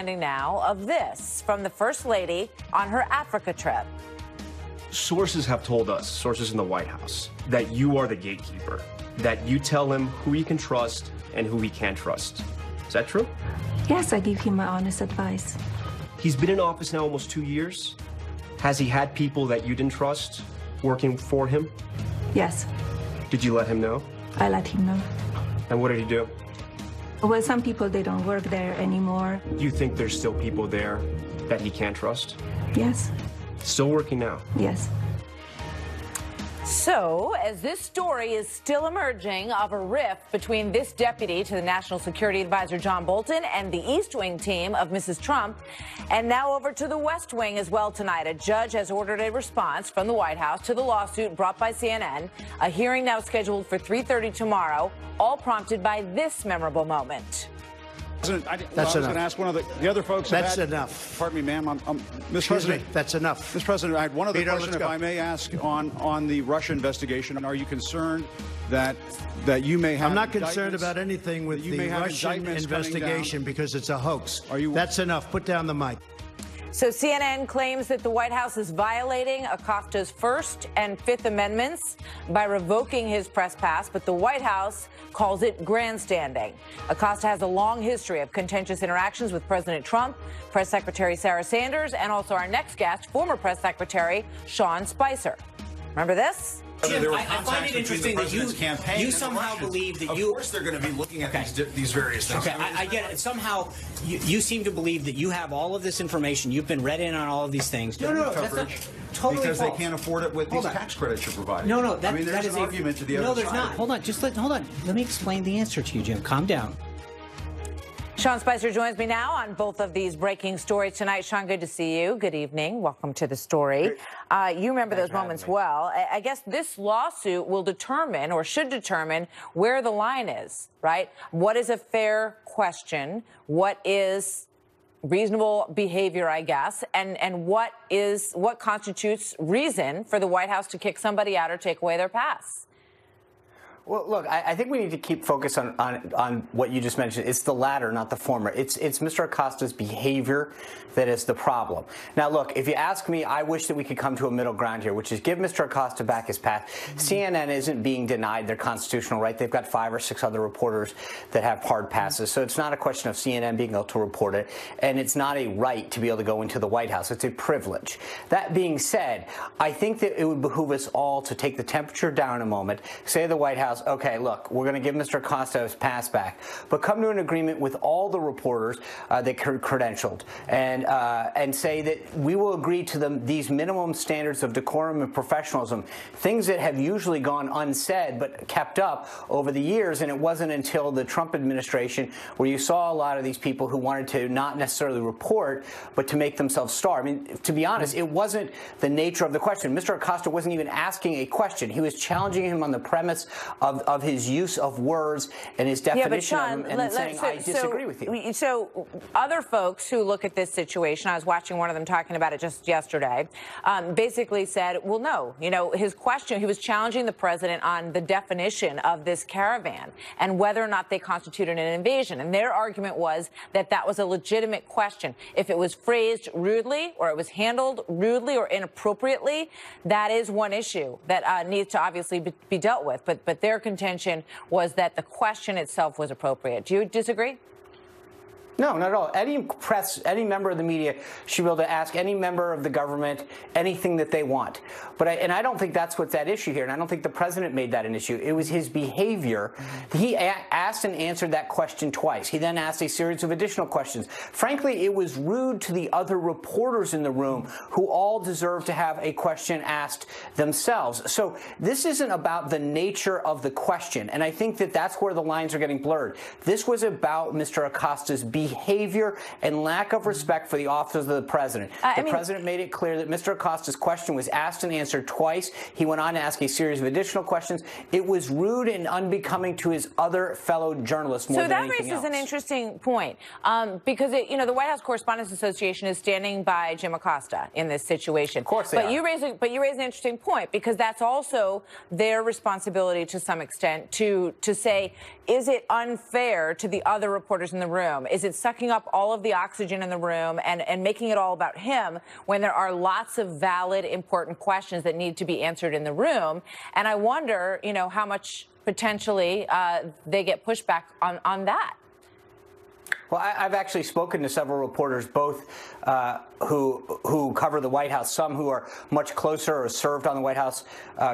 Now of this from the First Lady on her Africa trip. Sources have told us, sources in the White House, that you are the gatekeeper, that you tell him who he can trust and who he can't trust. Is that true? Yes, I give him my honest advice. He's been in office now almost 2 years. Has he had people that you didn't trust working for him? Yes. Did you let him know? I let him know. And what did he do? Well, some people, they don't work there anymore. Do you think there's still people there that he can't trust? Yes. Still working now? Yes. So, as this story is still emerging of a rift between this deputy to the National Security Advisor John Bolton and the East Wing team of Mrs. Trump, and now over to the West Wing as well tonight. A judge has ordered a response from the White House to the lawsuit brought by CNN. A hearing now scheduled for 3:30 tomorrow, all prompted by this memorable moment. That's enough. Going to ask one of the other folks. That's enough. Pardon me, ma'am. Mr. President, that's enough. Mr. President, I had one other question, if I may ask, on the Russia investigation. Are you concerned that you may have? I'm not concerned about anything with the Russian investigation because it's a hoax. That's enough. Put down the mic. So CNN claims that the White House is violating Acosta's First and Fifth Amendments by revoking his press pass, but the White House calls it grandstanding. Acosta has a long history of contentious interactions with President Trump, Press Secretary Sarah Sanders, and also our next guest, former Press Secretary Sean Spicer. Remember this? Jim, I find it interesting that you somehow believe that you... Of course they're going to be looking at these various things. Okay, I get it. Somehow you seem to believe that you have all of this information. You've been read in on all of these things. No, that's not totally because false. they can't afford it with these tax credits you're providing. No, there's an argument to the other side. No, there's not. Hold on. Hold on. Let me explain the answer to you, Jim. Calm down. Sean Spicer joins me now on both of these breaking stories tonight. Sean, good to see you. Good evening. Welcome to the story. You remember those moments well. I guess this lawsuit will determine, or should determine, where the line is, right? What is a fair question? What is reasonable behavior, I guess, and what constitutes reason for the White House to kick somebody out or take away their pass? Well, look, I think we need to keep focus on what you just mentioned. It's the latter, not the former. It's Mr. Acosta's behavior that is the problem. Now, look, if you ask me, I wish that we could come to a middle ground here, which is give Mr. Acosta back his pass. CNN isn't being denied their constitutional right. They've got 5 or 6 other reporters that have hard passes. So it's not a question of CNN being able to report it, and it's not a right to be able to go into the White House. It's a privilege. That being said, I think that it would behoove us all to take the temperature down a moment, say to the White House, okay, look, we're going to give Mr. Acosta his pass back, but come to an agreement with all the reporters that credentialed and say that we will agree to these minimum standards of decorum and professionalism, things that have usually gone unsaid but kept up over the years. And it wasn't until the Trump administration where you saw a lot of these people who wanted to not necessarily report, but to make themselves star. I mean, to be honest, it wasn't the nature of the question. Mr. Acosta wasn't even asking a question. He was challenging him on the premise of his use of words and his definition of them, and saying, I disagree with you. So other folks who look at this situation, I was watching one of them talking about it just yesterday, basically said, well, no, his question, he was challenging the president on the definition of this caravan and whether or not they constituted an invasion. And their argument was that that was a legitimate question. If it was phrased rudely or it was handled rudely or inappropriately, that is one issue that needs to obviously be dealt with. But their contention was that the question itself was appropriate. Do you disagree? No, not at all. Any press, any member of the media should be able to ask any member of the government anything that they want. But I don't think that's what's at issue here, and I don't think the president made that an issue. It was his behavior. He asked and answered that question twice. He then asked a series of additional questions. Frankly, it was rude to the other reporters in the room who all deserve to have a question asked themselves. So this isn't about the nature of the question, and I think that that's where the lines are getting blurred. This was about Mr. Acosta's behavior and lack of respect for the office of the president. The president made it clear that Mr. Acosta's question was asked and answered twice. He went on to ask a series of additional questions. It was rude and unbecoming to his other fellow journalists more than anything else. So that raises an interesting point because, the White House Correspondents Association is standing by Jim Acosta in this situation. Of course they are. You raise an interesting point because that's also their responsibility to some extent to say, is it unfair to the other reporters in the room? Is it sucking up all of the oxygen in the room and making it all about him when there are lots of valid, important questions that need to be answered in the room? And I wonder, you know, how much potentially they get pushback on that. Well, I've actually spoken to several reporters, both who cover the White House, some who are much closer or served on the White House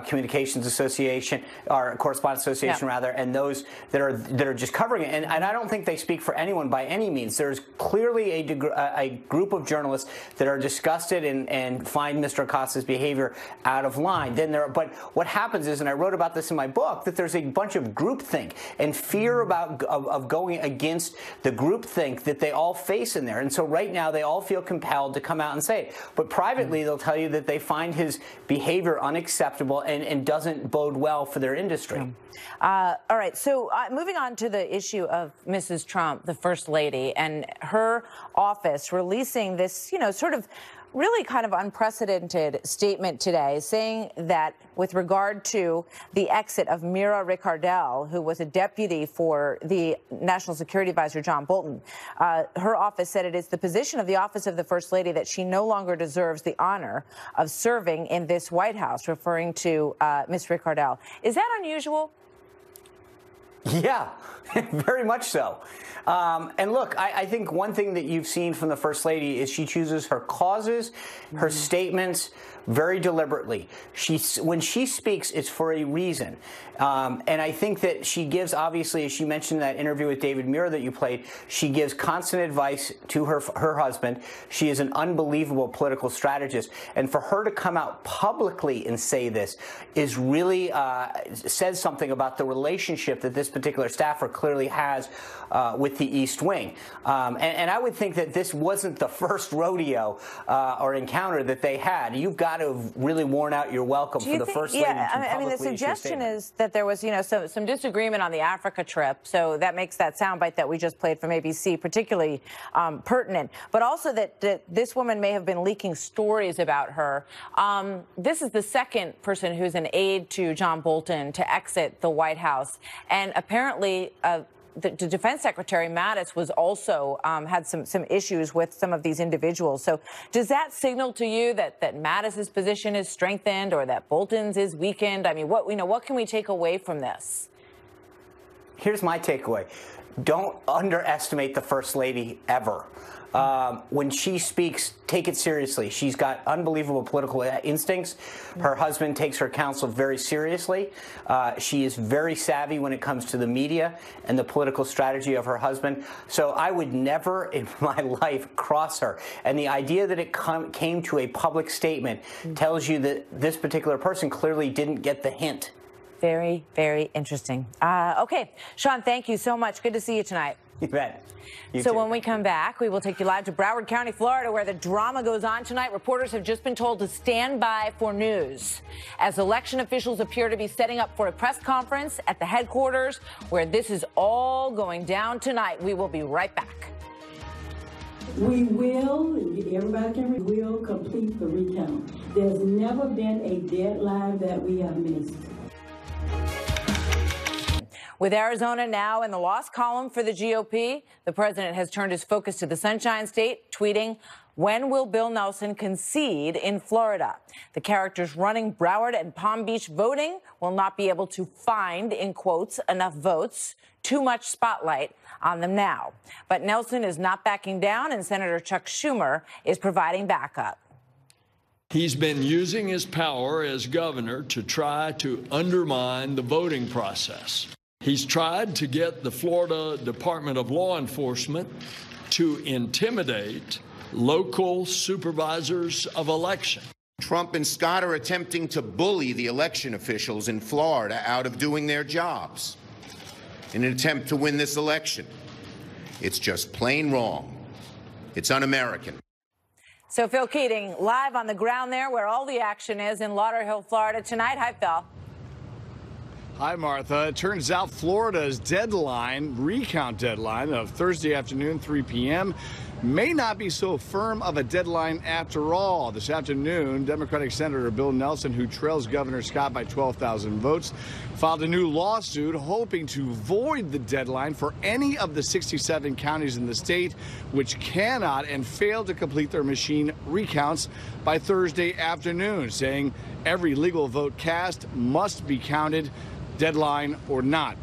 Communications Association, or Correspondents Association, rather, and those that are just covering it. And I don't think they speak for anyone by any means. There's clearly a group of journalists that are disgusted and find Mr. Acosta's behavior out of line. But what happens is, and I wrote about this in my book, that there's a bunch of groupthink and fear of going against the groupthink that they all face in there. And so right now they all feel compelled to come out and say it. But privately they'll tell you that they find his behavior unacceptable and doesn't bode well for their industry. All right. So moving on to the issue of Mrs. Trump, the First Lady, and her office releasing this, you know, sort of really kind of unprecedented statement today, saying that with regard to the exit of Mira Ricardel, who was a deputy for the National Security Advisor John Bolton, her office said it is the position of the office of the First Lady that she no longer deserves the honor of serving in this White House, referring to Ms. Ricardel. Is that unusual? Yeah, very much so. And look, I think one thing that you've seen from the First Lady is she chooses her causes, her statements very deliberately. When she speaks, it's for a reason. And I think that she gives, obviously, as she mentioned in that interview with David Muir that you played, she gives constant advice to her husband. She is an unbelievable political strategist. And for her to come out publicly and say this is really says something about the relationship that this particular staffer clearly has with the East Wing. And I would think that this wasn't the first rodeo or encounter that they had. You've got to have really worn out your welcome for the First Lady to publicly I mean, the issue a suggestion statement. is that there was, you know, some disagreement on the Africa trip, so that makes that soundbite that we just played from ABC particularly pertinent. But also that this woman may have been leaking stories about her. This is the second person who's an aide to John Bolton to exit the White House, and apparently the Defense Secretary Mattis was also had some issues with some of these individuals. So does that signal to you that Mattis's position is strengthened or that Bolton's is weakened? I mean, what can we take away from this? Here's my takeaway. Don't underestimate the First Lady ever. When she speaks, take it seriously. She's got unbelievable political instincts. Her husband takes her counsel very seriously. She is very savvy when it comes to the media and the political strategy of her husband. So I would never in my life cross her. And the idea that it came to a public statement tells you that this particular person clearly didn't get the hint. Very, very interesting. Okay, Sean, thank you so much. Good to see you tonight. You bet. So when we come back, we will take you live to Broward County, Florida, where the drama goes on tonight. Reporters have just been told to stand by for news as election officials appear to be setting up for a press conference at the headquarters where this is all going down tonight. We will be right back. We will, everybody will complete the recount. There's never been a deadline that we have missed. With Arizona now in the loss column for the GOP, the president has turned his focus to the Sunshine State, tweeting, "When will Bill Nelson concede in Florida? The characters running Broward and Palm Beach voting will not be able to find, in quotes, enough votes. Too much spotlight on them now." But Nelson is not backing down, and Senator Chuck Schumer is providing backup. He's been using his power as governor to try to undermine the voting process. He's tried to get the Florida Department of Law Enforcement to intimidate local supervisors of election. Trump and Scott are attempting to bully the election officials in Florida out of doing their jobs in an attempt to win this election. It's just plain wrong. It's un-American. So Phil Keating, live on the ground there where all the action is in Lauderhill, Florida tonight. Hi, Phil. Hi, Martha. It turns out Florida's recount deadline of Thursday afternoon, 3 p.m., may not be so firm of a deadline after all. This afternoon, Democratic Senator Bill Nelson, who trails Governor Scott by 12,000 votes, filed a new lawsuit hoping to void the deadline for any of the 67 counties in the state which cannot and fail to complete their machine recounts by Thursday afternoon, saying every legal vote cast must be counted, deadline or not.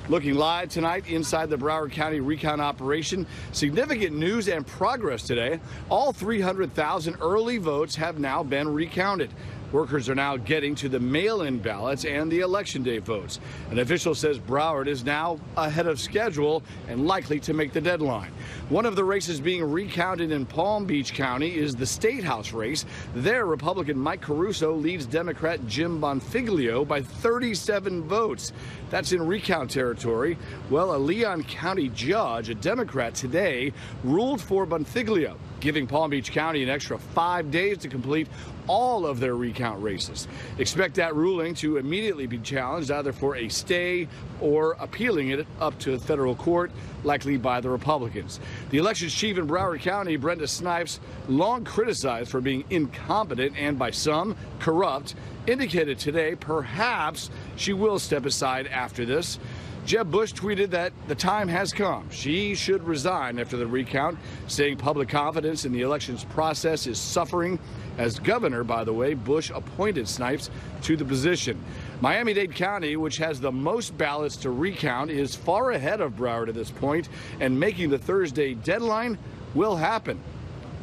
Looking live tonight inside the Broward County recount operation. Significant news and progress today. All 300,000 early votes have now been recounted. Workers are now getting to the mail-in ballots and the Election Day votes. An official says Broward is now ahead of schedule and likely to make the deadline. One of the races being recounted in Palm Beach County is the State House race. There, Republican Mike Caruso leads Democrat Jim Bonfiglio by 37 votes. That's in recount territory. Well, a Leon County judge, a Democrat today, ruled for Bonfiglio, giving Palm Beach County an extra 5 days to complete all of their recount races. Expect that ruling to immediately be challenged, either for a stay or appealing it up to the federal court, likely by the Republicans. The elections chief in Broward County, Brenda Snipes, long criticized for being incompetent and by some corrupt, indicated today perhaps she will step aside after this. Jeb Bush tweeted that the time has come. She should resign after the recount, saying public confidence in the elections process is suffering. As governor, by the way, Bush appointed Snipes to the position. Miami-Dade County, which has the most ballots to recount, is far ahead of Broward at this point, and making the Thursday deadline will happen.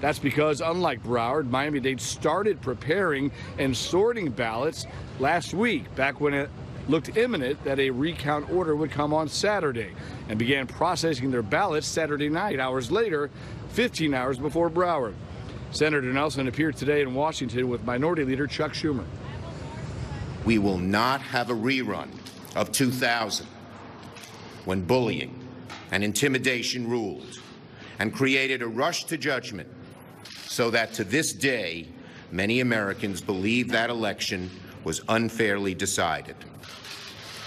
That's because, unlike Broward, Miami-Dade started preparing and sorting ballots last week, back when it looked imminent that a recount order would come on Saturday, and began processing their ballots Saturday night, hours later, 15 hours before Broward. Senator Nelson appeared today in Washington with Minority Leader Chuck Schumer. We will not have a rerun of 2000, when bullying and intimidation ruled and created a rush to judgment, so that to this day, many Americans believe that election was unfairly decided.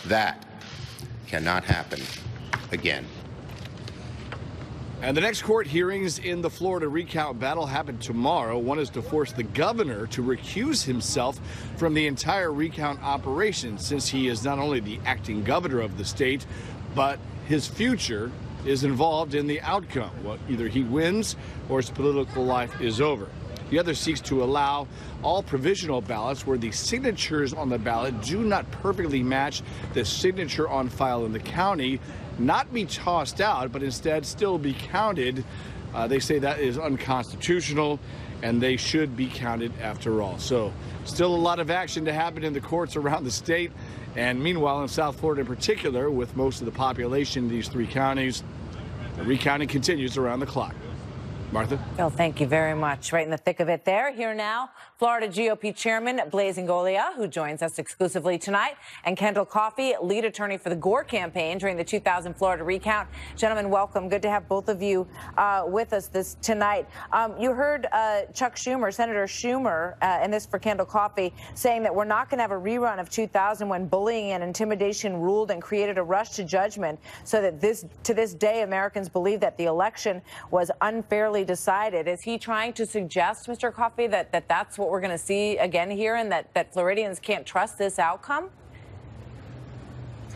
That cannot happen again. And the next court hearings in the Florida recount battle happen tomorrow. One is to force the governor to recuse himself from the entire recount operation, since he is not only the acting governor of the state, but his future is involved in the outcome. Well, either he wins or his political life is over. The other seeks to allow all provisional ballots where the signatures on the ballot do not perfectly match the signature on file in the county not be tossed out, but instead still be counted. They say that is unconstitutional, and they should be counted after all. So still a lot of action to happen in the courts around the state. And meanwhile, in South Florida in particular, with most of the population in these three counties, the recounting continues around the clock. Martha? Bill, thank you very much. Right in the thick of it there. Here now, Florida GOP Chairman Blaise Ingoglia, who joins us exclusively tonight, and Kendall Coffey, lead attorney for the Gore campaign during the 2000 Florida recount. Gentlemen, welcome. Good to have both of you with us tonight. You heard Chuck Schumer, Senator Schumer, and this for Kendall Coffey, saying that we're not going to have a rerun of 2000 when bullying and intimidation ruled and created a rush to judgment, so that to this day, Americans believe that the election was unfairly decided. Is he trying to suggest, Mr. Coffey, that that's what we're going to see again here, and that Floridians can't trust this outcome?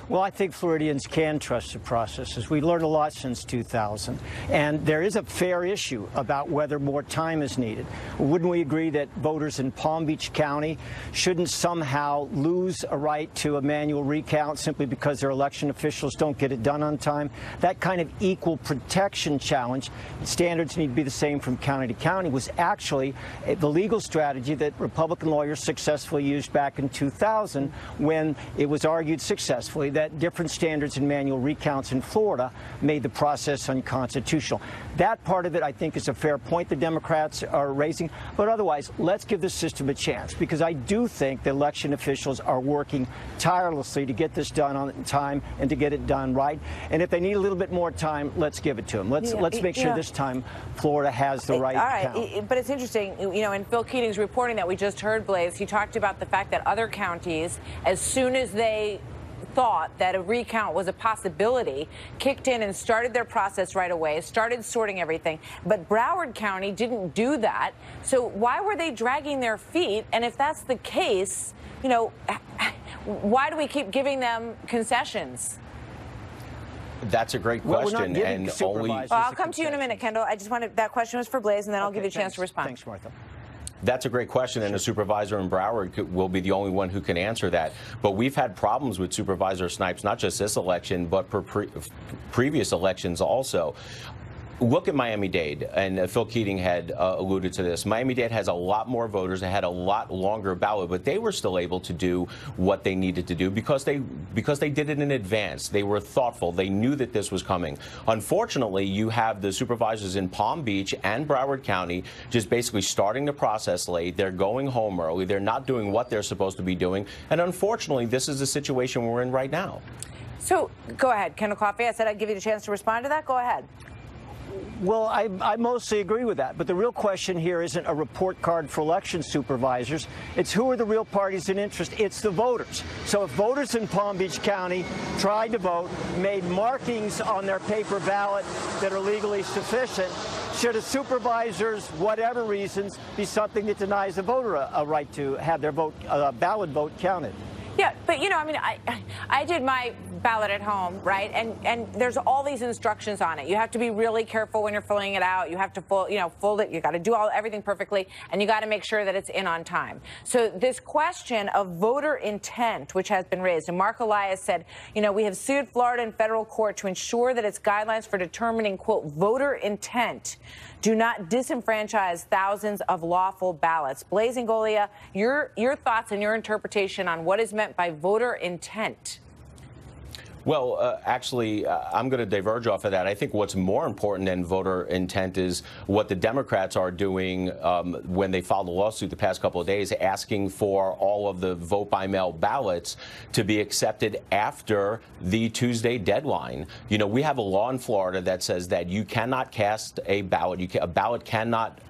Well, I think Floridians can trust the processes. We learned a lot since 2000, and there is a fair issue about whether more time is needed. Wouldn't we agree that voters in Palm Beach County shouldn't somehow lose a right to a manual recount simply because their election officials don't get it done on time? That kind of equal protection challenge, standards need to be the same from county to county, was actually the legal strategy that Republican lawyers successfully used back in 2000, when it was argued successfully that different standards in manual recounts in Florida made the process unconstitutional. That part of it, I think, is a fair point the Democrats are raising. But otherwise, let's give the system a chance, because I do think the election officials are working tirelessly to get this done on time and to get it done right. And if they need a little bit more time, let's give it to them. Let's make sure this time Florida has the right count. But it's interesting, you know, in Phil Keating's reporting that we just heard, Blaise, he talked about the fact that other counties, as soon as they thought that a recount was a possibility, kicked in and started their process right away, started sorting everything. But Broward County didn't do that. So why were they dragging their feet? And if that's the case, you know, why do we keep giving them concessions? That's a great question. And only. Well, I'll come to you in a minute, Kendall. I just wanted that question was for Blaze, and then I'll give you a chance to respond. Thanks, Martha. That's a great question, and a supervisor in Broward will be the only one who can answer that. But we've had problems with Supervisor Snipes, not just this election, but previous elections also. Look at Miami-Dade, and Phil Keating had alluded to this. Miami-Dade has a lot more voters. They had a lot longer ballot, but they were still able to do what they needed to do because they did it in advance. They were thoughtful. They knew that this was coming. Unfortunately, you have the supervisors in Palm Beach and Broward County just basically starting the process late. They're going home early. They're not doing what they're supposed to be doing. And unfortunately, this is the situation we're in right now. So go ahead, Kendall Coffey. I said I'd give you a chance to respond to that. Go ahead. Well, I mostly agree with that. But the real question here isn't a report card for election supervisors. It's who are the real parties in interest. It's the voters. So if voters in Palm Beach County tried to vote, made markings on their paper ballot that are legally sufficient, should a supervisor's whatever reasons be something that denies the voter a right to have their vote, ballot vote counted? Yeah, but, you know, I mean, I did my ballot at home, right? And there's all these instructions on it. You have to be really careful when you're filling it out. You have to fold it. You got to do everything perfectly, and you got to make sure that it's in on time. So this question of voter intent, which has been raised, and Mark Elias said, you know, we have sued Florida in federal court to ensure that its guidelines for determining, quote, voter intent do not disenfranchise thousands of lawful ballots. Blaze Ingoglia, your thoughts and your interpretation on what is meant by voter intent. Well, actually, I'm going to diverge off of that. I think what's more important than voter intent is what the Democrats are doing when they filed a lawsuit the past couple of days, asking for all of the vote-by-mail ballots to be accepted after the Tuesday deadline. You know, we have a law in Florida that says that you cannot cast a ballot. A ballot cannot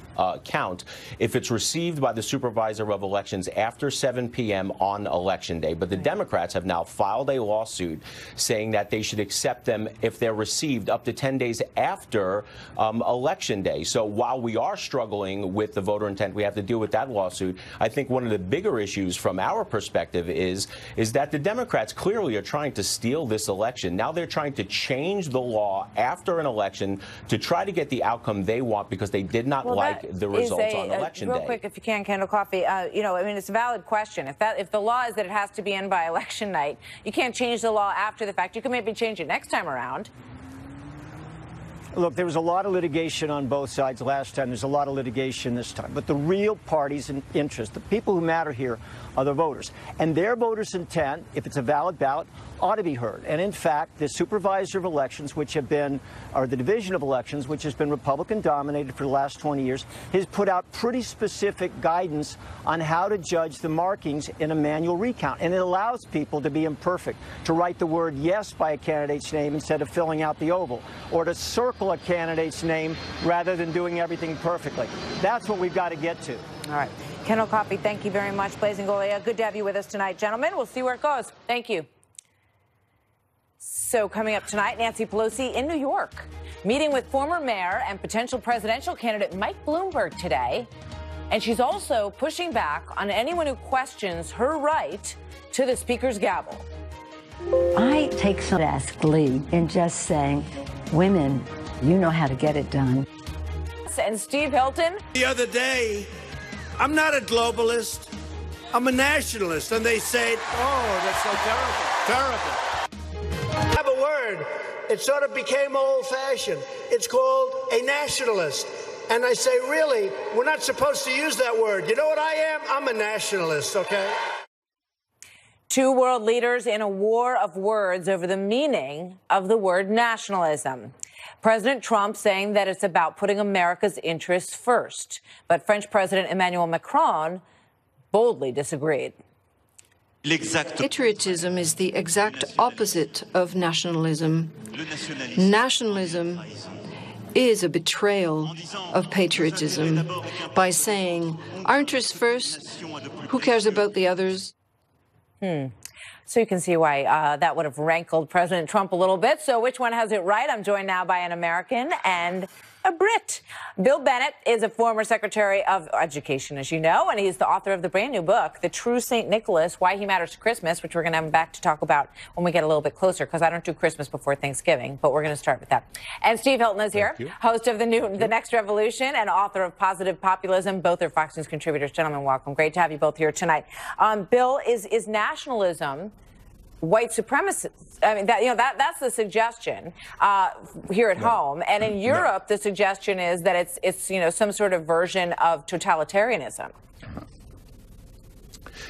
count if it's received by the supervisor of elections after 7 p.m. on Election Day. But the Democrats have now filed a lawsuit saying that they should accept them if they're received up to 10 days after Election Day. So while we are struggling with the voter intent, we have to deal with that lawsuit. I think one of the bigger issues from our perspective is that the Democrats clearly are trying to steal this election. Now they're trying to change the law after an election to try to get the outcome they want because they did not like the results on Election Day. Real quick, if you can, Kendall Coffey, you know, I mean, it's a valid question. If the law is that it has to be in by election night, you can't change the law after the fact. You can maybe change it next time around. Look, there was a lot of litigation on both sides last time. There's a lot of litigation this time. But the real parties in interest, the people who matter here, are the voters. And their voters' intent, if it's a valid ballot, ought to be heard. And in fact, the supervisor of elections, which have been, or the division of elections, which has been Republican-dominated for the last 20 years, has put out pretty specific guidance on how to judge the markings in a manual recount. And it allows people to be imperfect, to write the word yes by a candidate's name instead of filling out the oval, or to circle a candidate's name rather than doing everything perfectly. That's what we've got to get to. All right. Kendall Coffey, thank you very much. Blaze Ingoglia, good to have you with us tonight, gentlemen. We'll see where it goes. Thank you. So coming up tonight, Nancy Pelosi in New York, meeting with former mayor and potential presidential candidate Mike Bloomberg today. And she's also pushing back on anyone who questions her right to the speaker's gavel. I take some glee in just saying, women, you know how to get it done. And Steve Hilton. The other day, I'm not a globalist, I'm a nationalist. And they say, oh, that's so terrible. Terrible. I have a word. It sort of became old-fashioned. It's called a nationalist. And I say, really, we're not supposed to use that word. You know what I am? I'm a nationalist, okay? Two world leaders in a war of words over the meaning of the word nationalism. President Trump saying that it's about putting America's interests first. But French President Emmanuel Macron boldly disagreed. Patriotism is the exact opposite of nationalism. Nationalism is a betrayal of patriotism by saying, our interests first, who cares about the others? So you can see why that would have rankled President Trump a little bit. So which one has it right? I'm joined now by an American and a Brit. Bill Bennett is a former Secretary of Education, as you know, and he's the author of the brand new book, The True St. Nicholas, Why He Matters to Christmas, which we're going to have him back to talk about when we get a little bit closer, because I don't do Christmas before Thanksgiving, but we're going to start with that. And Steve Hilton is here, host of The Next Revolution and author of Positive Populism. Both are Fox News contributors. Gentlemen, welcome. Great to have you both here tonight. Bill, is nationalism white supremacists? I mean, that's the suggestion here at home, and in Europe, the suggestion is that it's some sort of version of totalitarianism.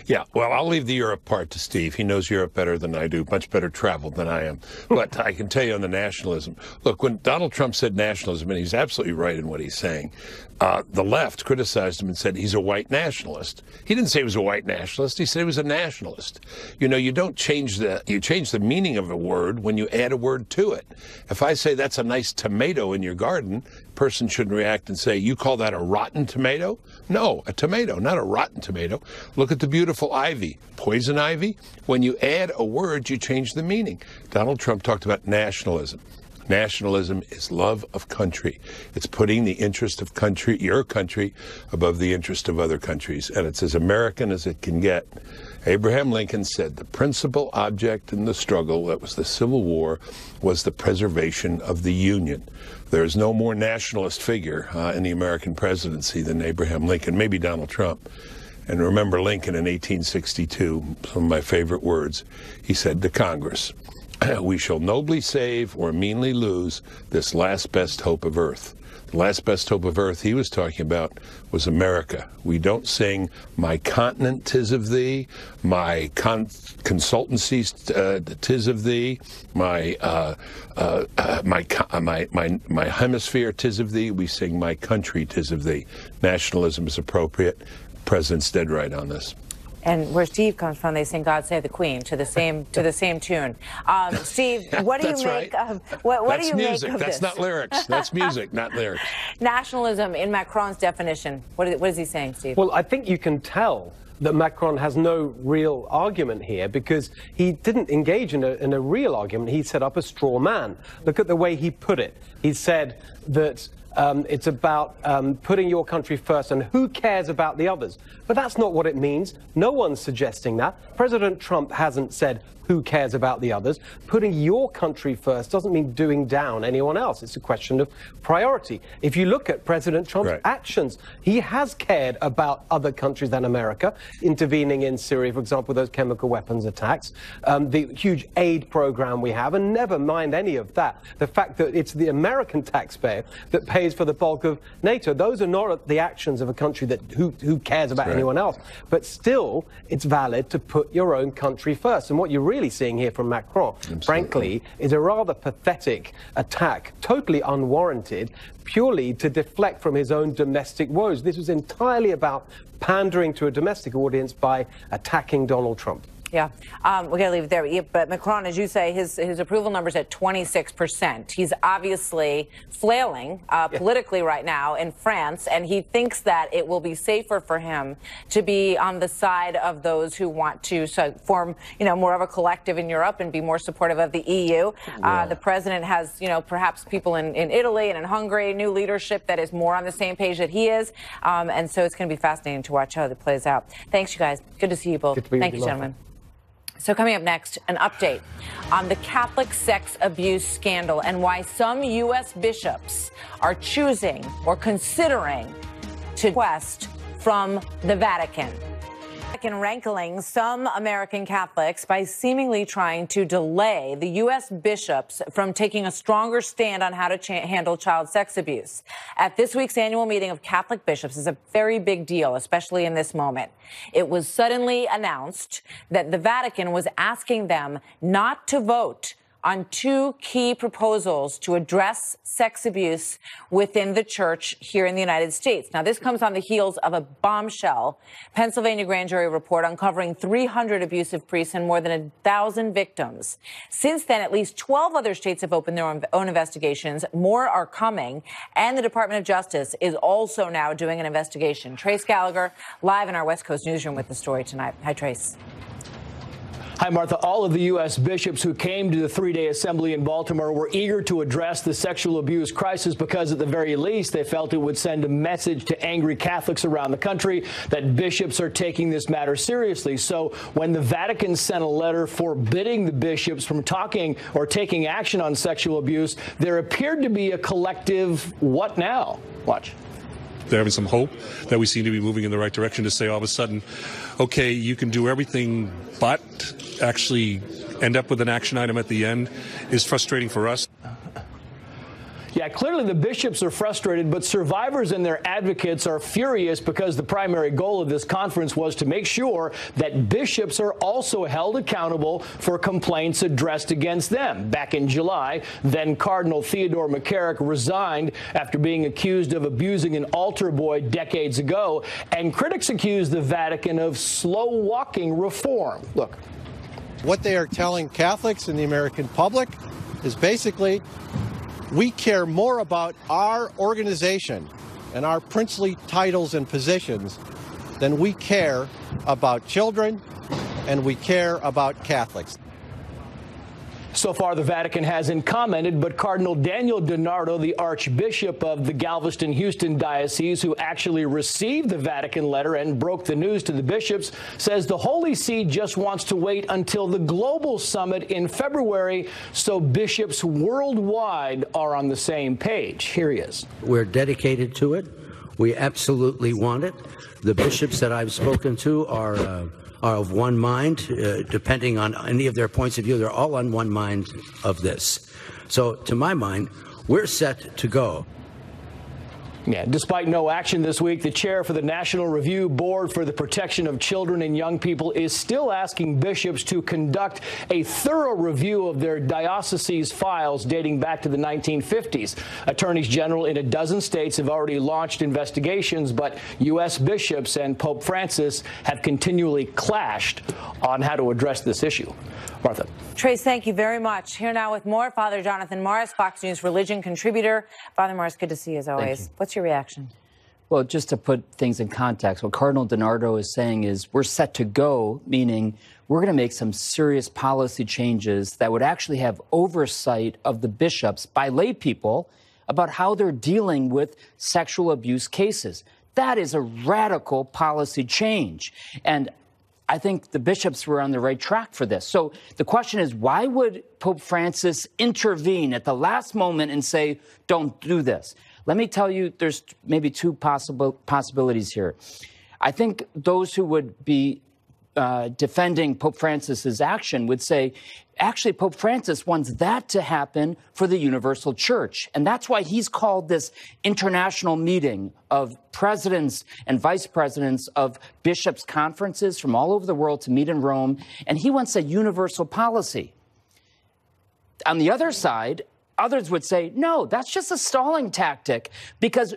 Yeah, well, I'll leave the Europe part to Steve. He knows Europe better than I do, much better traveled than I am. But I can tell you on the nationalism. Look, when Donald Trump said nationalism, and he's absolutely right in what he's saying, the left criticized him and said he's a white nationalist. He didn't say he was a white nationalist. He said he was a nationalist. You know, you change the meaning of a word when you add a word to it. If I say that's a nice tomato in your garden, a person shouldn't react and say, you call that a rotten tomato? No, a tomato, not a rotten tomato. Look at the beautiful ivy, poison ivy. When you add a word, you change the meaning. Donald Trump talked about nationalism. Nationalism is love of country. It's putting the interest of country, your country, above the interest of other countries. And it's as American as it can get. Abraham Lincoln said the principal object in the struggle, that was the Civil War, was the preservation of the Union. There is no more nationalist figure in the American presidency than Abraham Lincoln, maybe Donald Trump. And remember Lincoln in 1862, some of my favorite words, he said to Congress, we shall nobly save or meanly lose this last best hope of earth. The last best hope of earth he was talking about was America. We don't sing, my continent 'tis of thee, my consultancies 'tis of thee, my hemisphere 'tis of thee. We sing, my country 'tis of thee. Nationalism is appropriate. President's dead right on this. And where Steve comes from, they sing "God Save the Queen" to the same tune. Steve, what do you make of what do you music. make of That's this? not lyrics. That's music, not lyrics. Nationalism in Macron's definition. What is he saying, Steve? Well, I think you can tell that Macron has no real argument here because he didn't engage in a real argument. He set up a straw man. Look at the way he put it. He said that it's about putting your country first and who cares about the others. But that's not what it means. No one's suggesting that. President Trump hasn't said who cares about the others. Putting your country first doesn't mean doing down anyone else. It's a question of priority. If you look at President Trump's actions, he has cared about other countries than America, intervening in Syria, for example, with those chemical weapons attacks, the huge aid program we have, and never mind any of that. The fact that it's the American taxpayer that pays for the bulk of NATO. Those are not the actions of a country that who cares about anyone else. But still, it's valid to put your own country first. And what you're really seeing here from Macron, frankly, is a rather pathetic attack, totally unwarranted, purely to deflect from his own domestic woes. This was entirely about pandering to a domestic audience by attacking Donald Trump. Yeah, we're going to leave it there. But Macron, as you say, his approval number's at 26%. He's obviously flailing politically right now in France, and he thinks that it will be safer for him to be on the side of those who want to form, more of a collective in Europe and be more supportive of the EU. The president has, perhaps people in Italy and in Hungary, new leadership that is more on the same page that he is. And so it's going to be fascinating to watch how it plays out. Thanks, you guys. Good to see you both. Thank you, gentlemen. So coming up next, an update on the Catholic sex abuse scandal and why some U.S. bishops are choosing or considering to request from the Vatican. Rankling some American Catholics by seemingly trying to delay the U.S. bishops from taking a stronger stand on how to handle child sex abuse. At this week's annual meeting of Catholic bishops is a very big deal, especially in this moment. It was suddenly announced that the Vatican was asking them not to vote on two key proposals to address sex abuse within the church here in the United States. Now, this comes on the heels of a bombshell Pennsylvania grand jury report uncovering 300 abusive priests and more than 1,000 victims. Since then, at least 12 other states have opened their own investigations. More are coming, and the Department of Justice is also now doing an investigation. Trace Gallagher, live in our West Coast newsroom with the story tonight. Hi, Trace. Hi, Martha. All of the U.S. bishops who came to the three-day assembly in Baltimore were eager to address the sexual abuse crisis because, at the very least, they felt it would send a message to angry Catholics around the country that bishops are taking this matter seriously. So when the Vatican sent a letter forbidding the bishops from talking or taking action on sexual abuse, there appeared to be a collective what now? Watch. They're having some hope that we seem to be moving in the right direction to say all of a sudden, okay, you can do everything but actually end up with an action item at the end is frustrating for us. Yeah, clearly the bishops are frustrated, but survivors and their advocates are furious because the primary goal of this conference was to make sure that bishops are also held accountable for complaints addressed against them. Back in July, then Cardinal Theodore McCarrick resigned after being accused of abusing an altar boy decades ago, and critics accused the Vatican of slow-walking reform. Look. What they are telling Catholics and the American public is basically, we care more about our organization and our princely titles and positions than we care about children and we care about Catholics. So far, the Vatican hasn't commented, but Cardinal Daniel DiNardo, the Archbishop of the Galveston-Houston Diocese, who actually received the Vatican letter and broke the news to the bishops, says the Holy See just wants to wait until the global summit in February so bishops worldwide are on the same page. Here he is. We're dedicated to it. We absolutely want it. The bishops that I've spoken to are of one mind, depending on any of their points of view. They're all on one mind of this. So, to my mind, we're set to go. Yeah, despite no action this week, the chair for the National Review Board for the Protection of Children and Young People is still asking bishops to conduct a thorough review of their dioceses files dating back to the 1950s. Attorneys general in a dozen states have already launched investigations, but U.S. bishops and Pope Francis have continually clashed on how to address this issue. Martha. Trace, thank you very much. Here now with more, Father Jonathan Morris, Fox News religion contributor. Father Morris, good to see you as always. What's your reaction? Well, just to put things in context, what Cardinal DiNardo is saying is we're set to go, meaning we're going to make some serious policy changes that would actually have oversight of the bishops by lay people about how they're dealing with sexual abuse cases. That is a radical policy change. And I think the bishops were on the right track for this. So the question is, why would Pope Francis intervene at the last moment and say, don't do this? Let me tell you, there's maybe two possibilities here. I think those who would be defending Pope Francis's action would say, actually, Pope Francis wants that to happen for the universal church. And that's why he's called this international meeting of presidents and vice presidents of bishops' conferences from all over the world to meet in Rome. And he wants a universal policy. On the other side, others would say, no, that's just a stalling tactic because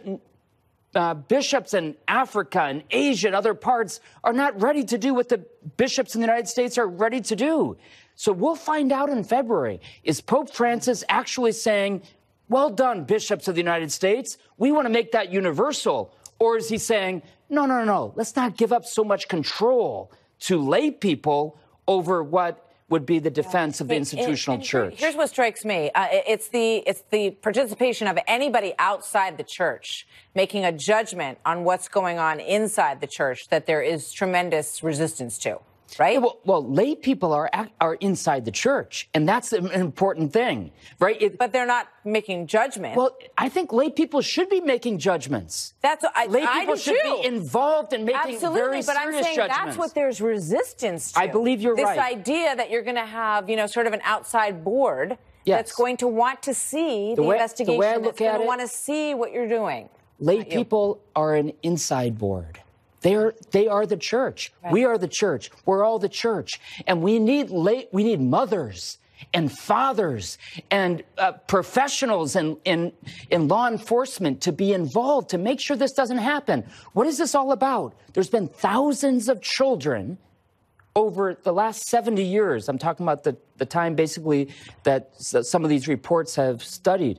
bishops in Africa and Asia and other parts are not ready to do what the bishops in the United States are ready to do. So we'll find out in February. Is Pope Francis actually saying, well done, bishops of the United States, we want to make that universal? Or is he saying, no, let's not give up so much control to lay people over what would be the defense of the institutional church? Here's what strikes me. It's the participation of anybody outside the church making a judgment on what's going on inside the church that there is tremendous resistance to. Right? Yeah, well, lay people are inside the church, and that's an important thing, right? But they're not making judgment. Well, I think lay people should be making judgments. That's what lay people should be involved in making very serious judgments. But I'm saying that's what there's resistance to. I believe you're right. This idea that you're going to have, sort of an outside board that's going to want to see the investigation. The way I look at it, want to see what you're doing. Lay people are an inside board. They are the church. Right. We are the church. We're all the church. And we need mothers and fathers and professionals in law enforcement to be involved to make sure this doesn't happen. What is this all about? There's been thousands of children over the last 70 years. I'm talking about the time basically that some of these reports have studied.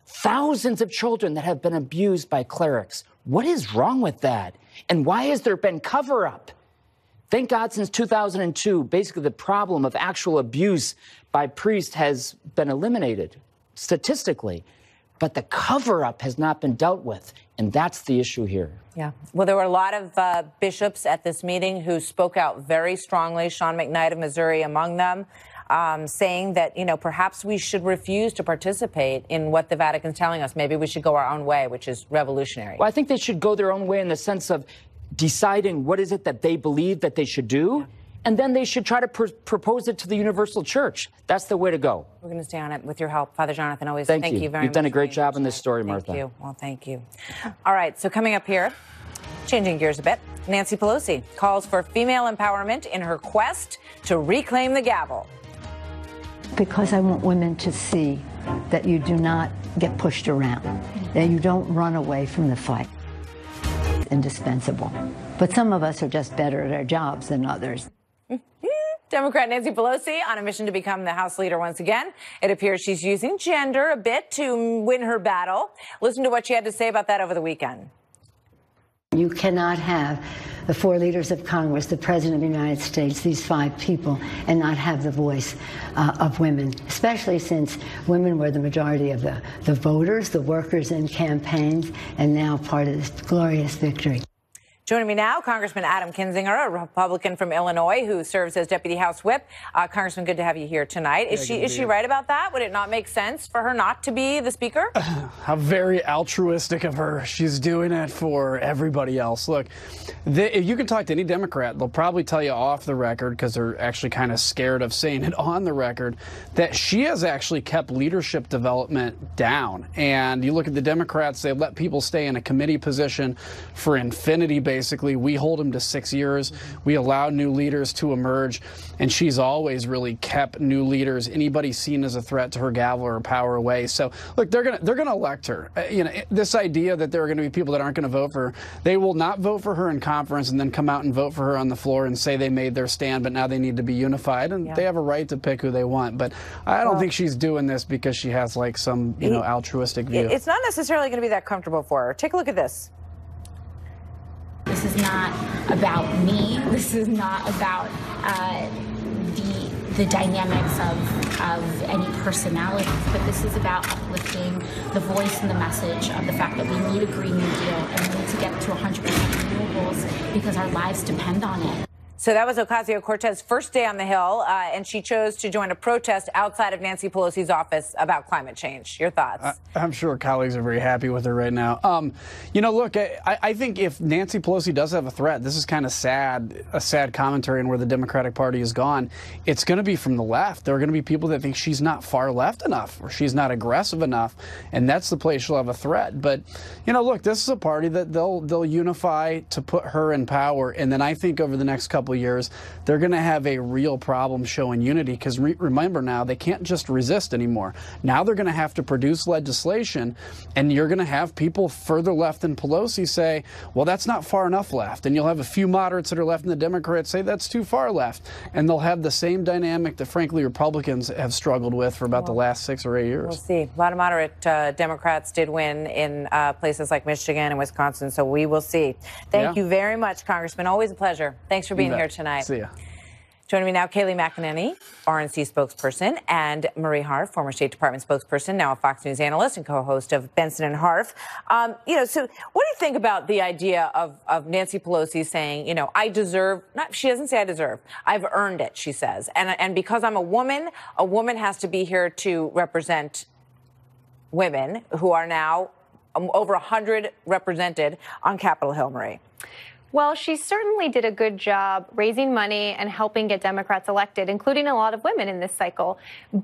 Thousands of children that have been abused by clerics. What is wrong with that? And why has there been cover-up? Thank God since 2002, basically the problem of actual abuse by priests has been eliminated statistically. But the cover-up has not been dealt with, and that's the issue here. Yeah. Well, there were a lot of bishops at this meeting who spoke out very strongly, Sean McKnight of Missouri among them, saying that, perhaps we should refuse to participate in what the Vatican's telling us. Maybe we should go our own way, which is revolutionary. Well, I think they should go their own way in the sense of deciding what is it that they believe that they should do. Yeah. And then they should try to propose it to the universal church. That's the way to go. We're going to stay on it with your help. Father Jonathan, always thank you very much. You've done a great job in this story, Martha. Thank you. Well, thank you. All right, so coming up here, changing gears a bit, Nancy Pelosi calls for female empowerment in her quest to reclaim the gavel. Because I want women to see that you do not get pushed around, that you don't run away from the fight. It's indispensable. But some of us are just better at our jobs than others. Democrat Nancy Pelosi on a mission to become the House leader once again. It appears she's using gender a bit to win her battle. Listen to what she had to say about that over the weekend. You cannot have the 4 leaders of Congress, the President of the United States, these 5 people, and not have the voice of women, especially since women were the majority of the voters, the workers in campaigns, and now part of this glorious victory. Joining me now, Congressman Adam Kinzinger, a Republican from Illinois who serves as Deputy House Whip. Congressman, good to have you here tonight. Is she right about that? Would it not make sense for her not to be the Speaker? How very altruistic of her. She's doing it for everybody else. Look, if you can talk to any Democrat, they'll probably tell you off the record, because they're actually kind of scared of saying it on the record, that she has actually kept leadership development down. And you look at the Democrats, they let people stay in a committee position for infinity. Basically, we hold them to 6 years. We allow new leaders to emerge, and she's always really kept new leaders, anybody seen as a threat to her gavel or power, away. So, look, they're gonna elect her. This idea that there are going to be people that aren't going to vote for her, they will not vote for her in conference and then come out and vote for her on the floor and say they made their stand, but now they need to be unified, and they have a right to pick who they want. But I don't think she's doing this because she has like some altruistic view. It's not necessarily going to be that comfortable for her. Take a look at this. This is not about me. This is not about the dynamics of any personalities, but this is about uplifting the voice and the message of the fact that we need a Green New Deal and we need to get to 100% renewables because our lives depend on it. So that was Ocasio-Cortez's first day on the Hill, and she chose to join a protest outside of Nancy Pelosi's office about climate change. Your thoughts? I'm sure colleagues are very happy with her right now. Look, I think if Nancy Pelosi does have a threat, this is kind of sad, a sad commentary on where the Democratic Party has gone. It's going to be from the left. There are going to be people that think she's not far left enough or she's not aggressive enough, and that's the place she'll have a threat. But, look, this is a party that they'll unify to put her in power, and then I think over the next couple of years, they're going to have a real problem showing unity, because remember now, they can't just resist anymore. Now they're going to have to produce legislation, and you're going to have people further left than Pelosi say, well, that's not far enough left. And you'll have a few moderates that are left, and the Democrats say that's too far left. And they'll have the same dynamic that, frankly, Republicans have struggled with for about the last 6 or 8 years. We'll see. A lot of moderate Democrats did win in places like Michigan and Wisconsin, so we will see. Thank you very much, Congressman. Always a pleasure. Thanks for being here tonight. See ya. Joining me now, Kayleigh McEnany, RNC spokesperson, and Marie Harf, former State Department spokesperson, now a Fox News analyst and co-host of Benson and Harf. So what do you think about the idea of Nancy Pelosi saying, I deserve, she doesn't say I deserve, I've earned it, she says. And because I'm a woman has to be here to represent women who are now over 100 represented on Capitol Hill, Marie. Well, she certainly did a good job raising money and helping get Democrats elected, including a lot of women in this cycle.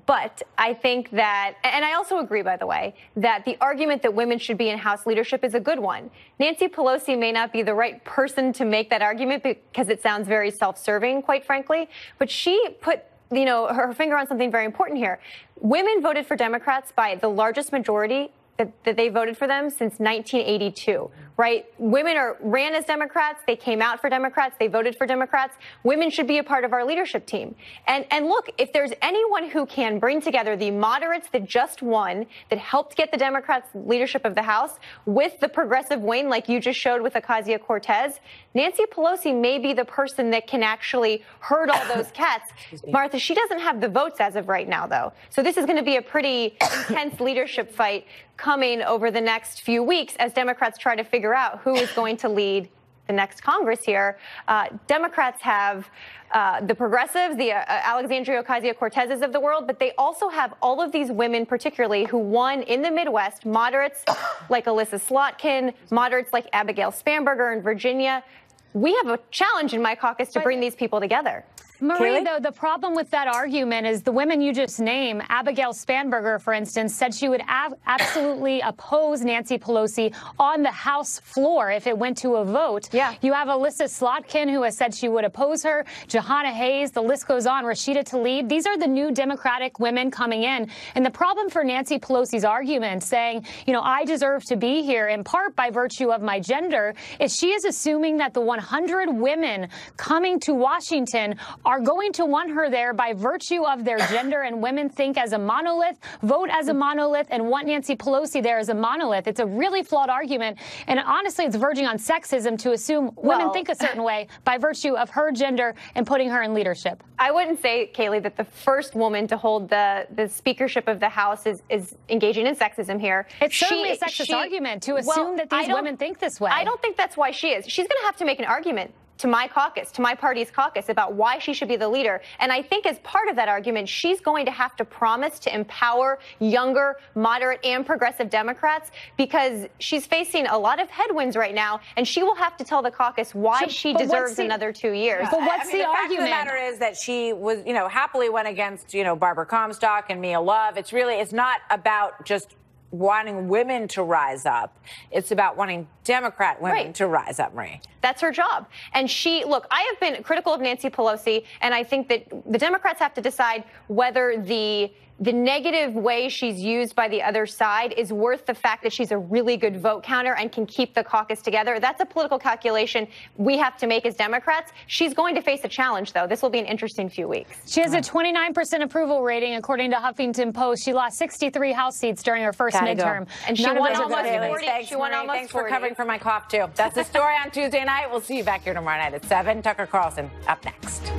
But I think that, and I also agree, by the way, that the argument that women should be in House leadership is a good one. Nancy Pelosi may not be the right person to make that argument because it sounds very self-serving, quite frankly, but she put her finger on something very important here. Women voted for Democrats by the largest majority that they voted for them since 1982, right? Women ran as Democrats. They came out for Democrats. They voted for Democrats. Women should be a part of our leadership team. And look, if there's anyone who can bring together the moderates that just won, that helped get the Democrats leadership of the House, with the progressive wing, like you just showed with Ocasio-Cortez, Nancy Pelosi may be the person that can actually herd all those cats. Martha, she doesn't have the votes as of right now, though. So this is going to be a pretty intense leadership fight coming over the next few weeks as Democrats try to figure out who is going to lead the next Congress here. Democrats have the progressives, the Alexandria Ocasio-Cortezes of the world, but they also have all of these women, particularly, who won in the Midwest, moderates like Alyssa Slotkin, moderates like Abigail Spanberger in Virginia. We have a challenge in my caucus to bring these people together. Marie, though, the problem with that argument is the women you just named, Abigail Spanberger, for instance, said she would absolutely oppose Nancy Pelosi on the House floor if it went to a vote. Yeah. You have Alyssa Slotkin, who has said she would oppose her, Jahana Hayes, the list goes on, Rashida Tlaib. These are the new Democratic women coming in. And the problem for Nancy Pelosi's argument, saying, you know, I deserve to be here in part by virtue of my gender, is she is assuming that the 100 women coming to Washington are going to want her there by virtue of their gender, and women think as a monolith, vote as a monolith, and want Nancy Pelosi there as a monolith. It's a really flawed argument, and honestly, it's verging on sexism to assume women think a certain way by virtue of her gender and putting her in leadership. I wouldn't say, Kayleigh, that the first woman to hold the speakership of the House is engaging in sexism here. It's certainly a sexist argument to assume that these women think this way. I don't think that's why she is. She's going to have to make an argument to my caucus, to my party's caucus, about why she should be the leader. And I think as part of that argument, she's going to have to promise to empower younger, moderate, and progressive Democrats, because she's facing a lot of headwinds right now, and she will have to tell the caucus why she deserves another 2 years. But what's the argument? The fact of the matter is that she was, happily went against, Barbara Comstock and Mia Love. It's not about just wanting women to rise up. It's about wanting Democrat women to rise up, Marie. That's her job. And I have been critical of Nancy Pelosi, and I think that the Democrats have to decide whether the negative way she's used by the other side is worth the fact that she's a really good vote counter and can keep the caucus together. That's a political calculation we have to make as Democrats. She's going to face a challenge, though. This will be an interesting few weeks. She has a 29% approval rating, according to Huffington Post. She lost 63 House seats during her first midterm. And she won almost 40. Thanks for covering for my cough, too. That's the story on Tuesday night. We'll see you back here tomorrow night at 7. Tucker Carlson up next.